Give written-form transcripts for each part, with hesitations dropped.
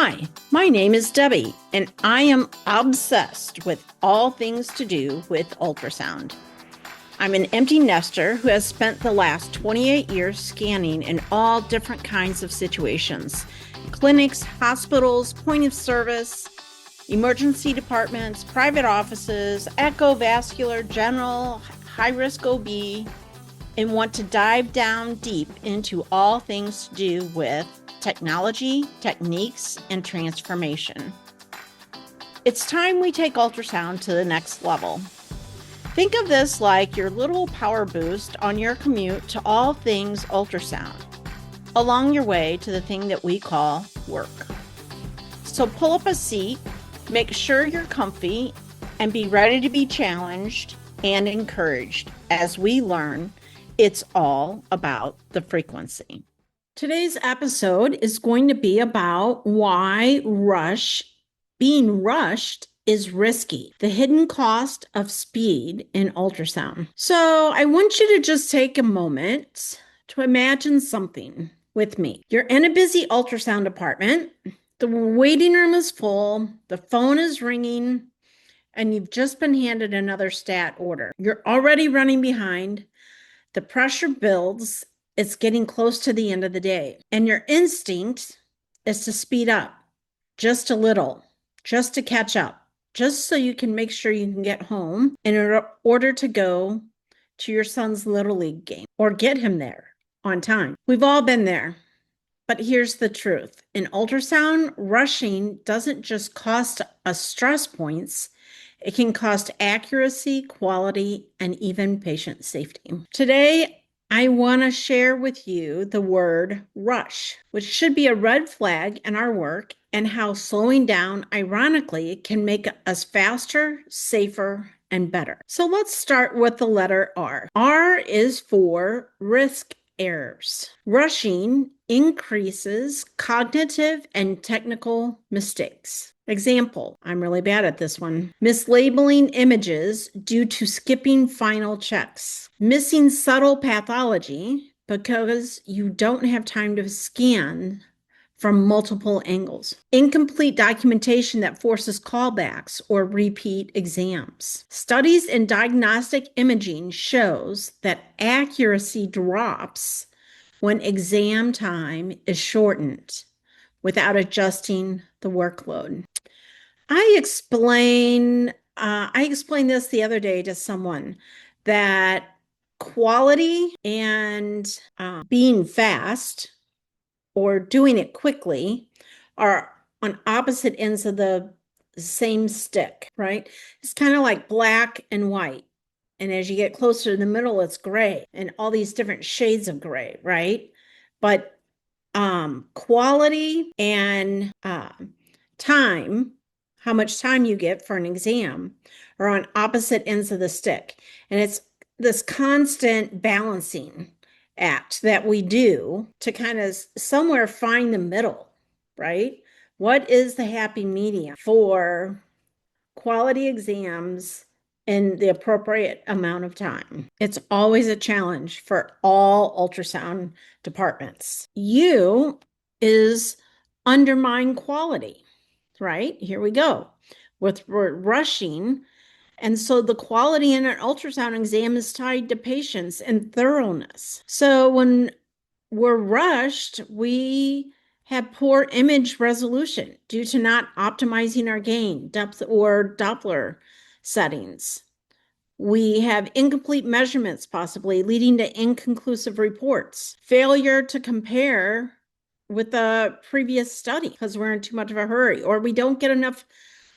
Hi, my name is Debbie, and I am obsessed with all things to do with ultrasound. I'm an empty nester who has spent the last 28 years scanning in all different kinds of situations: clinics, hospitals, point of service, emergency departments, private offices, echovascular, general, high-risk OB, and want to dive down deep into all things to do with technology, techniques, and transformation. It's time we take ultrasound to the next level. Think of this like your little power boost on your commute to all things ultrasound, along your way to the thing that we call work. So pull up a seat, make sure you're comfy, and be ready to be challenged and encouraged as we learn it's all about the frequency. Today's episode is going to be about why being rushed is risky, the hidden cost of speed in ultrasound. So I want you to just take a moment to imagine something with me. You're in a busy ultrasound department. The waiting room is full. The phone is ringing, and you've just been handed another stat order. You're already running behind. The pressure builds. It's getting close to the end of the day, and your instinct is to speed up just a little, just to catch up, just so you can make sure you can get home in order to go to your son's Little League game or get him there on time. We've all been there, but here's the truth. In ultrasound, rushing doesn't just cost us stress points. It can cost accuracy, quality, and even patient safety. Today, I want to share with you the word rush, which should be a red flag in our work, and how slowing down, ironically, can make us faster, safer, and better. So let's start with the letter R. R is for risk errors. Rushing increases cognitive and technical mistakes. Example, I'm really bad at this one. Mislabeling images due to skipping final checks. Missing subtle pathology because you don't have time to scan from multiple angles. Incomplete documentation that forces callbacks or repeat exams. Studies in diagnostic imaging shows that accuracy drops when exam time is shortened without adjusting the workload. I explained this the other day to someone, that quality and being fast or doing it quickly are on opposite ends of the same stick, right? It's kind of like black and white. And as you get closer to the middle, it's gray and all these different shades of gray, right? But quality and time, how much time you get for an exam, are on opposite ends of the stick. And it's this constant balancing act that we do to kind of somewhere find the middle, right? What is the happy medium for quality exams in the appropriate amount of time? It's always a challenge for all ultrasound departments. U is undermine quality, right? Here we go. We're rushing. And so the quality in an ultrasound exam is tied to patience and thoroughness. So when we're rushed, we have poor image resolution due to not optimizing our gain, depth, or Doppler settings. We have incomplete measurements, possibly leading to inconclusive reports. Failure to compare with the previous study because we're in too much of a hurry, or we don't get enough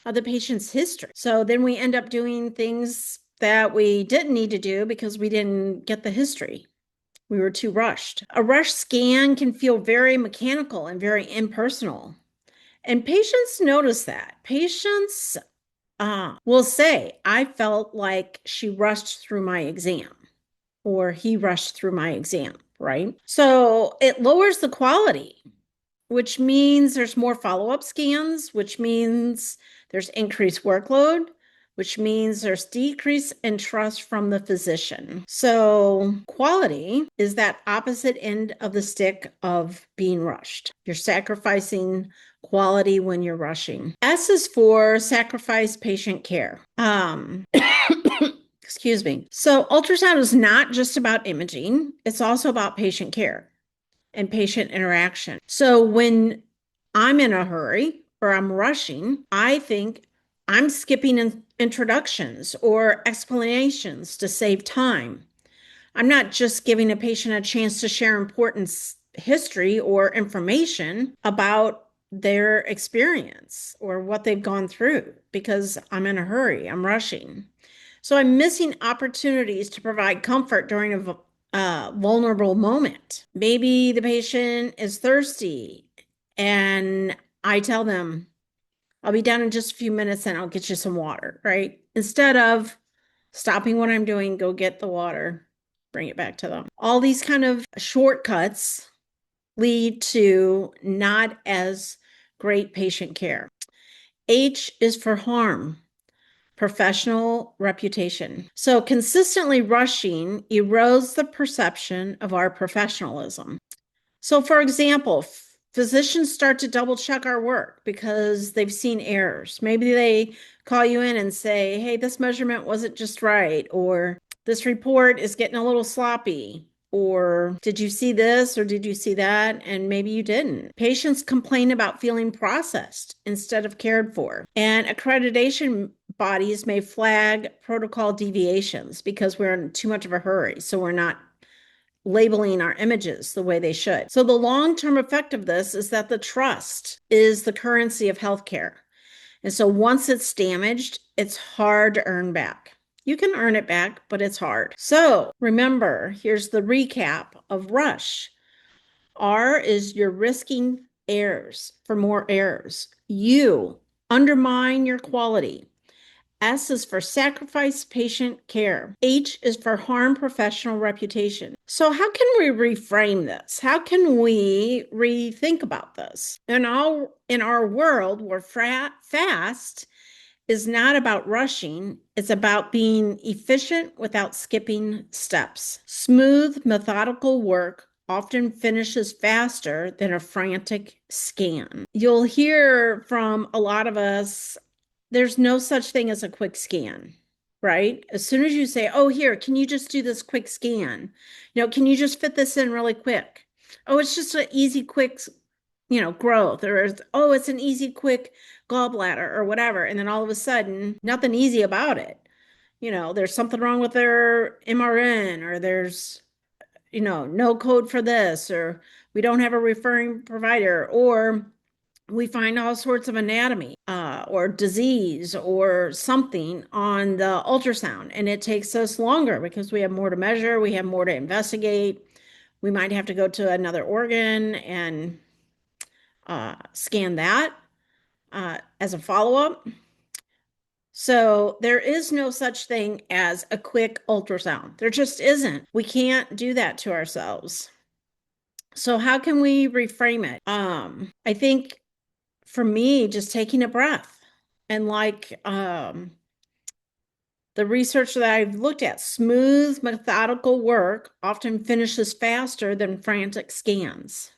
of the patient's history. So then we end up doing things that we didn't need to do because we didn't get the history. We were too rushed. A rush scan can feel very mechanical and very impersonal. And patients notice that. Patients will say, I felt like she rushed through my exam, or he rushed through my exam, right? So it lowers the quality, which means there's more follow-up scans, which means there's increased workload, which means there's decrease in trust from the physician. So quality is that opposite end of the stick of being rushed. You're sacrificing quality when you're rushing. S is for sacrifice patient care. Excuse me. So ultrasound is not just about imaging. It's also about patient care and patient interaction. So when I'm in a hurry or I'm rushing, I think I'm skipping introductions or explanations to save time. I'm not just giving a patient a chance to share important history or information about their experience or what they've gone through because I'm in a hurry, I'm rushing. So I'm missing opportunities to provide comfort during a vulnerable moment. Maybe the patient is thirsty and I tell them, I'll be down in just a few minutes and I'll get you some water, right? Instead of stopping what I'm doing, go get the water, bring it back to them. All these kind of shortcuts lead to not as great patient care. H is for harm. Professional reputation. So consistently rushing erodes the perception of our professionalism. So for example, physicians start to double check our work because they've seen errors. Maybe they call you in and say, hey, this measurement wasn't just right, or this report is getting a little sloppy, or did you see this or did you see that? And maybe you didn't. Patients complain about feeling processed instead of cared for. And accreditation bodies may flag protocol deviations because we're in too much of a hurry. So we're not labeling our images the way they should. So the long-term effect of this is that the trust is the currency of healthcare. And so once it's damaged, it's hard to earn back. You can earn it back, but it's hard. So remember, here's the recap of rush. R is you're risking errors for more errors. U, undermine your quality. S is for sacrifice patient care. H is for harm professional reputation. So how can we reframe this? How can we rethink about this? In our world where fast is not about rushing, it's about being efficient without skipping steps. Smooth, methodical work often finishes faster than a frantic scan. You'll hear from a lot of us, there's no such thing as a quick scan, right? As soon as you say, oh, here, can you just do this quick scan? Can you just fit this in really quick? Oh, it's just an easy, quick, growth, or, oh, it's an easy, quick gallbladder or whatever. And then all of a sudden, nothing easy about it. There's something wrong with their MRN, or there's, no code for this, or we don't have a referring provider, or we find all sorts of anatomy or disease or something on the ultrasound. And it takes us longer because we have more to measure, we have more to investigate. We might have to go to another organ and scan that as a follow-up. So there is no such thing as a quick ultrasound. There just isn't. We can't do that to ourselves. So how can we reframe it? I think for me, just taking a breath and the research that I've looked at, smooth, methodical work often finishes faster than frantic scans.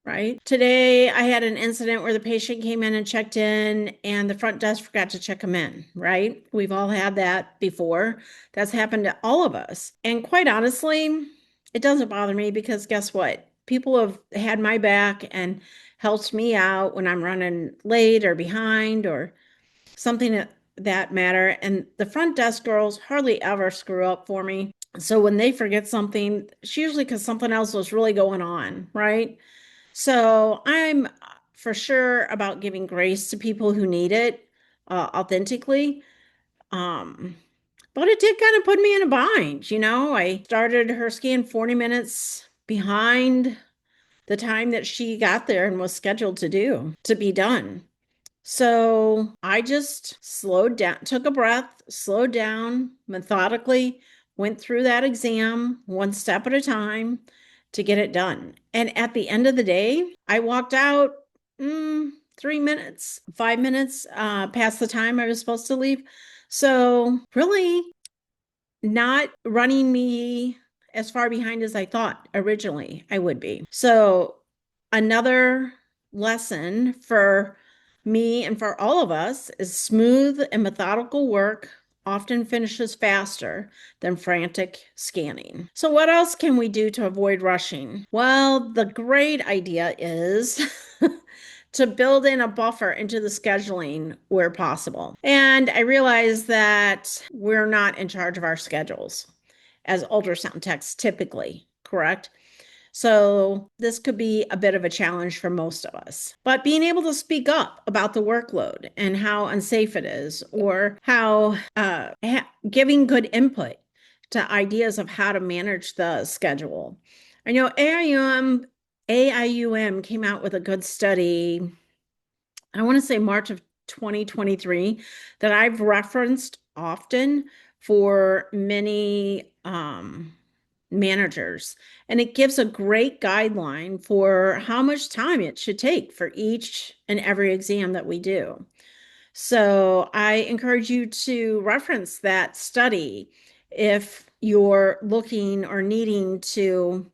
Right? Today, I had an incident where the patient came in and checked in and the front desk forgot to check them in, right? We've all had that before. That's happened to all of us. And quite honestly, it doesn't bother me because guess what? People have had my back and helped me out when I'm running late or behind or something that matter. And the front desk girls hardly ever screw up for me. So when they forget something, it's usually because something else was really going on, right? So I'm for sure about giving grace to people who need it authentically. But it did kind of put me in a bind. I started her scan 40 minutes behind the time that she got there and was scheduled to be done. So I just slowed down, took a breath, slowed down, methodically went through that exam one step at a time to get it done. And at the end of the day, I walked out 3 minutes, 5 minutes past the time I was supposed to leave. So really not running me as far behind as I thought originally I would be. So another lesson for me and for all of us is smooth and methodical work often finishes faster than frantic scanning. So what else can we do to avoid rushing? Well, the great idea is to build in a buffer into the scheduling where possible. And I realize that we're not in charge of our schedules as ultrasound techs typically, correct? So this could be a bit of a challenge for most of us. But being able to speak up about the workload and how unsafe it is, or how giving good input to ideas of how to manage the schedule. I know AIUM came out with a good study, I want to say March of 2023, that I've referenced often for many managers. And it gives a great guideline for how much time it should take for each and every exam that we do. So I encourage you to reference that study if you're looking or needing to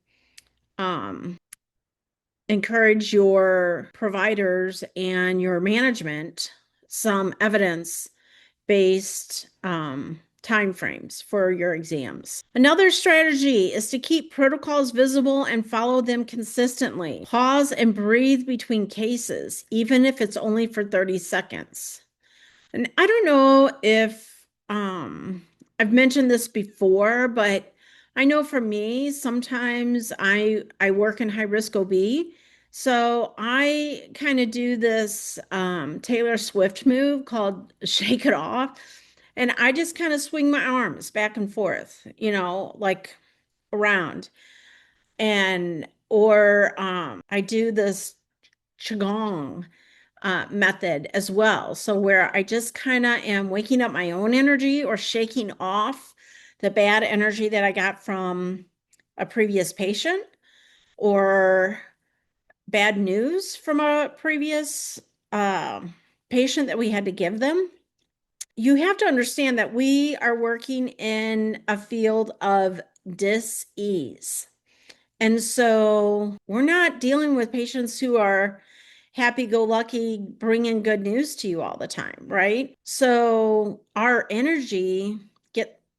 encourage your providers and your management some evidence-based timeframes for your exams. Another strategy is to keep protocols visible and follow them consistently. Pause and breathe between cases, even if it's only for 30 seconds. And I don't know if I've mentioned this before, but I know for me, sometimes I work in high risk OB. So I kind of do this Taylor Swift move called Shake It Off. And I just kind of swing my arms back and forth, like around. And or I do this Qigong method as well. So where I just kind of am waking up my own energy or shaking off the bad energy that I got from a previous patient or bad news from a previous patient that we had to give them. You have to understand that we are working in a field of dis-ease. And so we're not dealing with patients who are happy-go-lucky, bringing good news to you all the time, right? So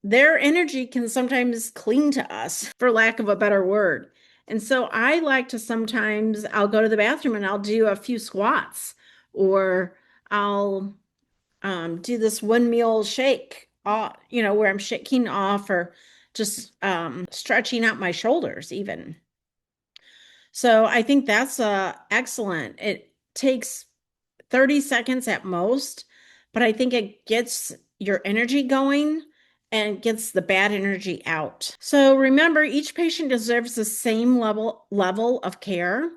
their energy can sometimes cling to us, for lack of a better word. And so I like to sometimes I'll go to the bathroom and I'll do a few squats, or I'll do this windmill shake, where I'm shaking off or just stretching out my shoulders even. So I think that's excellent. It takes 30 seconds at most, but I think it gets your energy going and gets the bad energy out. So remember, each patient deserves the same level of care,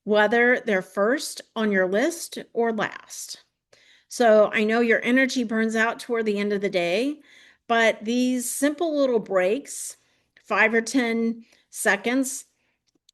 whether they're first on your list or last. So I know your energy burns out toward the end of the day, but these simple little breaks, 5 or 10 seconds,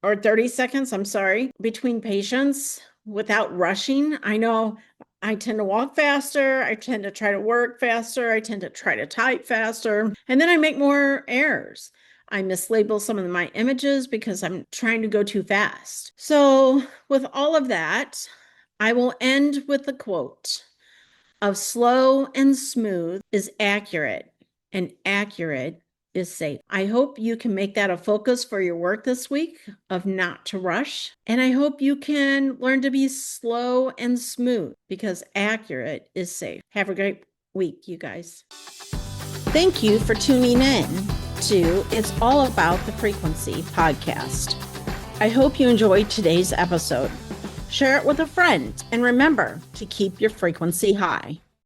or 30 seconds, I'm sorry, between patients without rushing. I know I tend to walk faster. I tend to try to work faster. I tend to try to type faster. And then I make more errors. I mislabel some of my images because I'm trying to go too fast. So with all of that, I will end with the quote of slow and smooth is accurate, and accurate is safe. I hope you can make that a focus for your work this week, of not to rush. And I hope you can learn to be slow and smooth, because accurate is safe. Have a great week, you guys. Thank you for tuning in to It's All About the Frequency podcast. I hope you enjoyed today's episode. Share it with a friend, and remember to keep your frequency high.